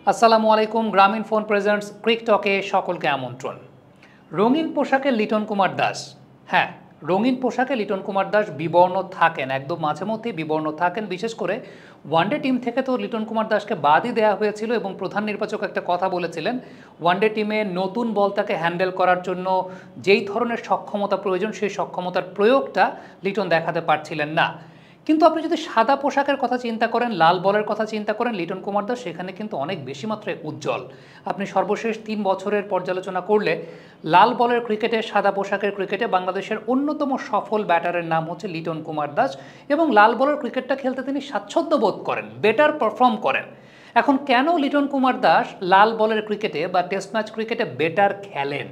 আসসালামু আলাইকুম। গ্রামীণ ফোন প্রেজেন্টস ক্রিকটকে সকলকে আমন্ত্রণ। রঙিন পোশাকে লিটন কুমার দাস। হ্যাঁ, রঙিন পোশাকে লিটন কুমার দাস বিবর্ণ থাকেন, একদম মাঝে মধ্যেই বিবর্ণ থাকেন। বিশেষ করে ওয়ানডে টিম থেকে তো লিটন কুমার দাসকে বাদই দেওয়া হয়েছিল এবং প্রধান নির্বাচক একটা কথা বলেছিলেন, ওয়ানডে টিমে নতুন বলটাকে হ্যান্ডেল করার জন্য যেই ধরনের সক্ষমতা প্রয়োজন সেই সক্ষমতার প্রয়োগটা লিটন দেখাতে পারছিলেন না। কিন্তু আপনি যদি সাদা পোশাকের কথা চিন্তা করেন, লাল বলের কথা চিন্তা করেন, লিটন কুমার দাস সেখানে কিন্তু অনেক বেশি মাত্রায় উজ্জ্বল। আপনি সর্বশেষ ৩ বছরের পর্যালোচনা করলে লাল বলের ক্রিকেটে, সাদা পোশাকের ক্রিকেটে বাংলাদেশের অন্যতম সফল ব্যাটারের নাম হচ্ছে লিটন কুমার দাস এবং লাল বলের ক্রিকেটটা খেলতে তিনি স্বাচ্ছন্দ্য বোধ করেন, বেটার পারফর্ম করেন। এখন কেন লিটন কুমার দাস লাল বলের ক্রিকেটে বা টেস্ট ম্যাচ ক্রিকেটে বেটার খেলেন,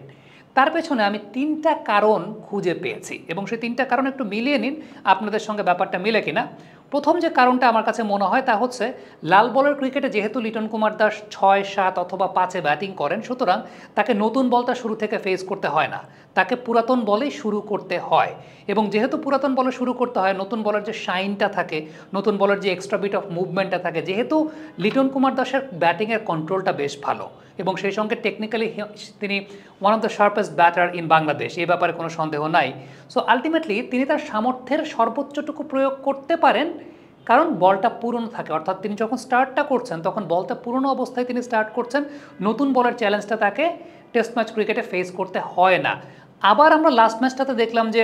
তার পেছনে আমি ৩টা কারণ খুঁজে পেয়েছি এবং সেই ৩টা কারণ একটু মিলিয়ে নিন আপনাদের সঙ্গে ব্যাপারটা মিলে কিনা। প্রথম যে কারণটা আমার কাছে মনে হয় তা হচ্ছে, লাল বলের ক্রিকেটে যেহেতু লিটন কুমার দাস ৬, ৭ অথবা ৫-এ ব্যাটিং করেন, সুতরাং তাকে নতুন বলটা শুরু থেকে ফেস করতে হয় না, তাকে পুরাতন বলেই শুরু করতে হয়। এবং যেহেতু পুরাতন বলে শুরু করতে হয়, নতুন বলের যে শাইনটা থাকে, নতুন বলের যে এক্সট্রা বিট অফ মুভমেন্টটা থাকে, যেহেতু লিটন কুমার দাসের ব্যাটিংয়ের কন্ট্রোলটা বেশ ভালো এবং সেই সঙ্গে টেকনিক্যালি তিনি one of the শার্পেস্ট batter in Bangladesh, এই ব্যাপারে কোনো সন্দেহ নাই। সো আলটিমেটলি তিনি তার সামর্থ্যের সর্বোচ্চটুকু প্রয়োগ করতে পারেন, কারণ বলটা পুরনো থাকে। অর্থাৎ তিনি যখন স্টার্টটা করছেন তখন বলটা পুরনো অবস্থায় তিনি স্টার্ট করছেন, নতুন বলের চ্যালেঞ্জটা তাকে টেস্ট ম্যাচ ক্রিকেটে ফেস করতে হয় না। আবার আমরা লাস্ট ম্যাচটাতে দেখলাম যে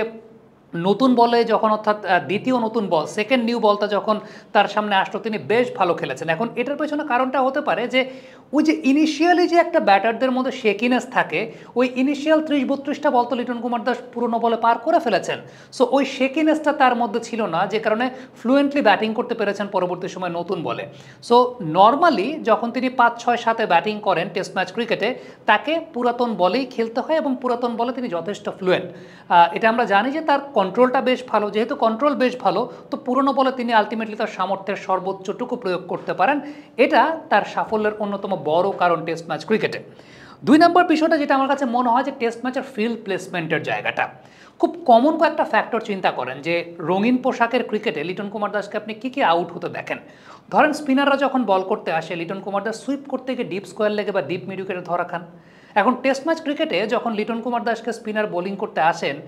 নতুন বলে যখন, অর্থাৎ দ্বিতীয় নতুন বল, সেকেন্ড নিউ বলটা যখন তার সামনে আসলো, তিনি বেশ ভালো খেলেছেন। এখন এটার পেছনে কারণটা হতে পারে যে ওই যে ইনিশিয়ালি যে একটা ব্যাটারদের মধ্যে শেকিনেস থাকে, ওই ইনিশিয়াল ৩০-৩২টা বল তো লিটন কুমার দাস পুরনো বলে পার করে ফেলেছেন। সো ওই শেকিনেসটা তার মধ্যে ছিল না, যে কারণে ফ্লুয়েন্টলি ব্যাটিং করতে পেরেছেন পরবর্তী সময় নতুন বলে। সো নর্মালি যখন তিনি ৫, ৬, ৭-এ ব্যাটিং করেন টেস্ট ম্যাচ ক্রিকেটে, তাকে পুরাতন বলেই খেলতে হয় এবং পুরাতন বলে তিনি যথেষ্ট ফ্লুয়েন্ট। এটা আমরা জানি যে তার কন্ট্রোলটা বেশ ভালো, যেহেতু কন্ট্রোল বেশ ভালো, তো পুরনো বলে তিনি আলটিমেটলি তার সামর্থ্যের সর্বোচ্চটুকু প্রয়োগ করতে পারেন। এটা তার সাফল্যের অন্যতম বড় কারণ টেস্ট ম্যাচ ক্রিকেটে। ২ নম্বর বিষয়টা যেটা আমার কাছে মনে হয়, যে টেস্ট ম্যাচের ফিল্ড প্লেসমেন্টের জায়গাটা খুব কমন কয়েকটা ফ্যাক্টর চিন্তা করেন, যে রঙিন পোশাকের ক্রিকেটে লিটন কুমার দাসকে আপনি কী কী আউট হতে দেখেন। ধরেন স্পিনাররা যখন বল করতে আসে, লিটন কুমার দাস সুইপ করতে গিয়ে ডিপ স্কোয়ার লেগে বা ডিপ মিড উইকেটে ধরা খান। এখন টেস্ট ম্যাচ ক্রিকেটে যখন লিটন কুমার দাসকে স্পিনার বোলিং করতে আসেন,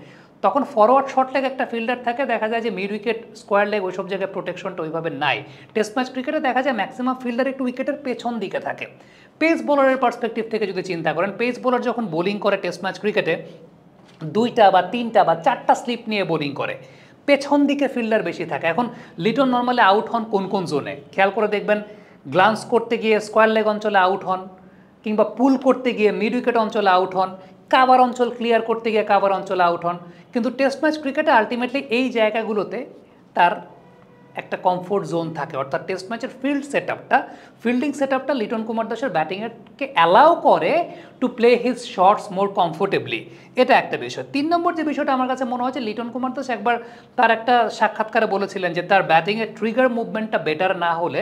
তখন ফরওয়ার্ড শর্ট লেগ একটা ফিল্ডার থাকে, দেখা যায় যে মিড উইকেট, স্কোয়ার লেগ, ওইসব জায়গায় প্রোটেকশনটা ওইভাবে নাই। টেস্ট ম্যাচ ক্রিকেটে দেখা যায় ম্যাক্সিমাম ফিল্ডার একটু উইকেটের পেছন দিকে থাকে। পেস বোলারের পার্সপেক্টিভ থেকে যদি চিন্তা করেন, পেস বোলার যখন বোলিং করে টেস্ট ম্যাচ ক্রিকেটে ২টা বা ৩টা বা ৪টা স্লিপ নিয়ে বোলিং করে, পেছন দিকে ফিল্ডার বেশি থাকে। এখন লিটন নর্মালি আউট হন কোন কোন জোনে খেয়াল করে দেখবেন, গ্লান্স করতে গিয়ে স্কোয়ার লেগ অঞ্চলে আউট হন, কিংবা পুল করতে গিয়ে মিড উইকেট অঞ্চলে আউট হন, কাভার অঞ্চল ক্লিয়ার করতে গিয়ে কাভার অঞ্চলে আউট হন। কিন্তু টেস্ট ম্যাচ ক্রিকেটে আলটিমেটলি এই জায়গাগুলোতে তার একটা কমফোর্ট জোন থাকে, অর্থাৎ টেস্ট ম্যাচের ফিল্ডিং সেট আপটা লিটন কুমার দাসের ব্যাটিংয়েরকে অ্যালাউ করে to play his shots more comfortably. এটা একটা বিষয়। ৩ নম্বর যে বিষয়টা আমার কাছে মনে হয়, যে লিটন কুমার দাস একবার তার একটা সাক্ষাৎকারে বলেছিলেন যে তার ব্যাটিংয়ের ট্রিগার মুভমেন্টটা বেটার না হলে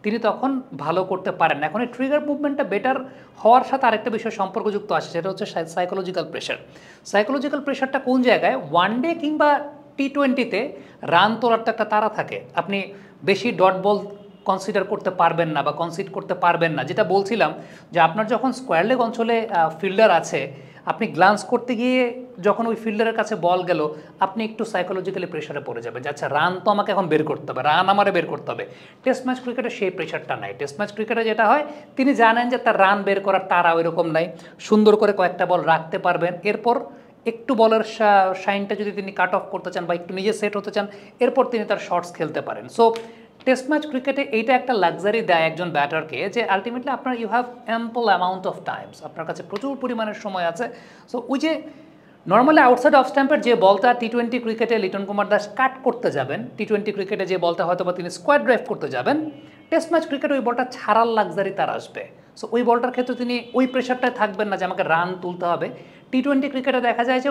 তিনি তখন ভালো করতে পারেন না। এখন এই ট্রিগার মুভমেন্টটা বেটার হওয়ার সাথে আরেকটা বিষয় সম্পর্কযুক্ত আসে, সেটা হচ্ছে সাইকোলজিক্যাল প্রেশার। সাইকোলজিক্যাল প্রেশারটা কোন জায়গায়, ওয়ানডে কিংবা টি-20তে রান তোলার তো একটা তাড়া থাকে, আপনি বেশি ডট বল কনসিডার করতে পারবেন না বা কনসিড করতে পারবেন না। যেটা বলছিলাম, যে আপনার যখন স্কোয়ার লেগ অঞ্চলে ফিল্ডার আছে, আপনি গ্লান্স করতে গিয়ে যখন ওই ফিল্ডারের কাছে বল গেল, আপনি একটু সাইকোলজিক্যালি প্রেশারে পড়ে যাবেন, যে আচ্ছা রান তো আমাকে এখন বের করতে হবে, রান আমারে বের করতে হবে। টেস্ট ম্যাচ ক্রিকেটে সেই প্রেশারটা নাই। টেস্ট ম্যাচ ক্রিকেটে যেটা হয়, তিনি জানেন যে তার রান বের করার তাড়া ওই রকম নাই, সুন্দর করে কয়েকটা বল রাখতে পারবেন, এরপর একটু বলের শাইনটা যদি তিনি কাট অফ করতে চান বা একটু নিজে সেট হতে চান, এরপর তিনি তার শর্টস খেলতে পারেন। সো টেস্ট ম্যাচ ক্রিকেটে এইটা একটা লাক্সারি দেয় একজন ব্যাটারকে, যে আলটিমেটলি আপনার you have ample amount of times, আপনার কাছে প্রচুর পরিমাণের সময় আছে। সো ওই যে নর্মালি আউটসাইড অফ স্ট্যাম্পের যে বলটা টি-20 ক্রিকেটে লিটন কুমার দাস কাট করতে যাবেন, টি-20 ক্রিকেটে যে বলটা হয়তো বা তিনি স্কোয়ার ড্রাইভ করতে যাবেন, টেস্ট ম্যাচ ক্রিকেটে ওই বলটা ছাড়ার লাক্সারি তার আসবে। সো ওই বলটার ক্ষেত্রে তিনি ওই প্রেশারটায় থাকবেন না যে আমাকে রান তুলতে হবে। টি-20 ক্রিকেটে দেখা যায় যে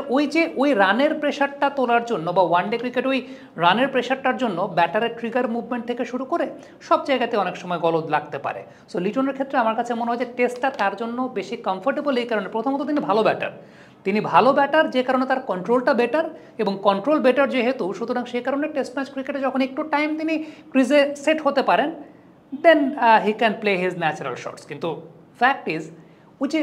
ওই রানের প্রেশারটা তোলার জন্য, বা ওয়ানডে ক্রিকেট ওই রানের প্রেশারটার জন্য ব্যাটারের ট্রিগার মুভমেন্ট থেকে শুরু করে সব জায়গাতে অনেক সময় গলদ লাগতে পারে। সো লিটনের ক্ষেত্রে আমার কাছে মনে হয় যে টেস্টটা তার জন্য বেশি কমফোর্টেবল এই কারণে, প্রথমত তিনি ভালো ব্যাটার, যে কারণে তার কন্ট্রোলটা বেটার, এবং কন্ট্রোল বেটার যেহেতু, সুতরাং সেই কারণে টেস্ট ম্যাচ ক্রিকেটে যখন একটু টাইম তিনি ক্রিজে সেট হতে পারেন, then he can play his natural shots. কিন্তু ফ্যাক্ট ইজ ওই যে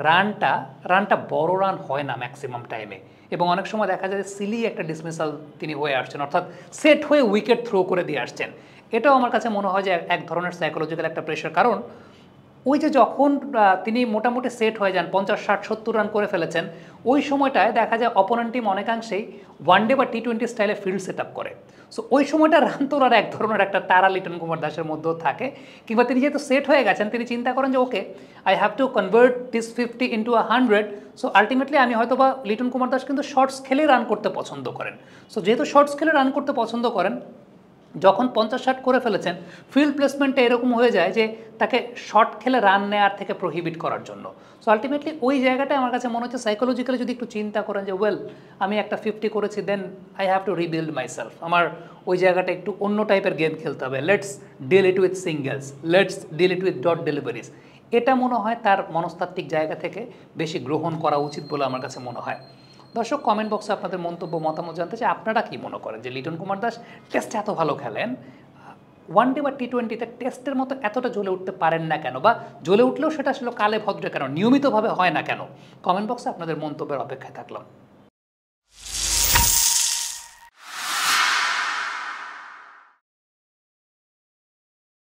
রানটা বড় রান হয় না ম্যাক্সিমাম টাইমে, এবং অনেক সময় দেখা যায় সিলি একটা ডিসমিসাল তিনি হয়ে আসছেন, অর্থাৎ সেট হয়ে উইকেট থ্রো করে দিয়ে আসছেন। এটাও আমার কাছে মনে হয় যে এক ধরনের সাইকোলজিক্যাল একটা প্রেশার। কারণ ওই যে যখন তিনি মোটামুটি সেট হয়ে যান, 50, 60, 70 রান করে ফেলেছেন, ওই সময়টায় দেখা যায় অপোনেন্ট টিম অনেকাংশেই ওয়ানডে বা টি-20 স্টাইলে ফিল্ড সেট আপ করে। সো ওই সময়টা রান তোলার এক ধরনের একটা তারা লিটন কুমার দাসের মধ্যেও থাকে, কিংবা তিনি যেহেতু সেট হয়ে গেছেন তিনি চিন্তা করেন যে okay, I have to convert this 50 into 100। So ultimately আমি হয়তো বা লিটন কুমার দাস কিন্তু শর্টস খেলে রান করতে পছন্দ করেন। সো যেহেতু শর্টস খেলে রান করতে পছন্দ করেন, যখন 50-60 করে ফেলেছেন, ফিল্ড প্লেসমেন্টটা এরকম হয়ে যায় যে তাকে শর্ট খেলে রান নেওয়ার থেকে প্রহিবিট করার জন্য। সো আলটিমেটলি ওই জায়গাটায় আমার কাছে মনে হচ্ছে সাইকোলজিক্যালি যদি একটু চিন্তা করেন যে ওয়েল, আমি একটা 50 করেছি, then I have to rebuild myself, আমার ওই জায়গাটা একটু অন্য টাইপের গেম খেলতে হবে, let's deal it with singles, let's deal it with dot deliveries. এটা মনে হয় তার মনস্তাত্ত্বিক জায়গা থেকে বেশি গ্রহণ করা উচিত বলে আমার কাছে মনে হয়। দর্শক, কমেন্ট বক্সে আপনাদের মন্তব্য মতামত জানতে চাই, আপনারা কি মনে করেন যে লিটন কুমার দাস টেস্টে এত ভালো খেলেন, ওয়ানডে বা টি-20তে টেস্টের মতো এতটা জ্বলে উঠতে পারেন না কেন, বা জ্বলে উঠলেও সেটা আসলে কালে ভদ্রে কেন, নিয়মিতভাবে হয় না কেন? কমেন্ট বক্সে আপনাদের মন্তব্যের অপেক্ষায় থাকলাম।